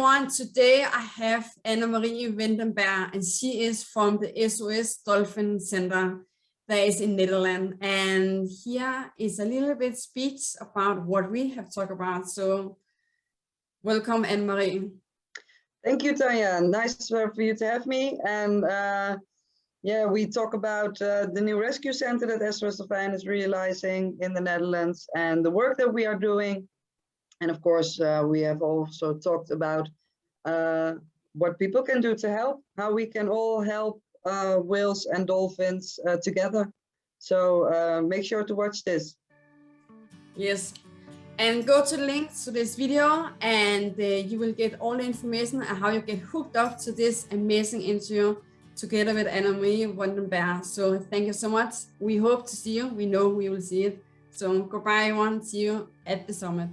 everyone. Today I have Annemarie Berg, and she is from the SOS Dolfijn Center that is in Netherlands. And here is a little bit speech about what we have talked about. So welcome, Annemarie. Thank you, Tanya. Nice for you to have me. And yeah, we talk about the new rescue center that SOS Dolfijn is realizing in the Netherlands and the work that we are doing. And of course, we have also talked about what people can do to help, how we can all help whales and dolphins together. So make sure to watch this. Yes, and go to the link to this video, and you will get all the information on how you get hooked up to this amazing interview together with Annemarie Berg. So thank you so much. We hope to see you. We know we will see it. So goodbye, everyone. See you at the summit.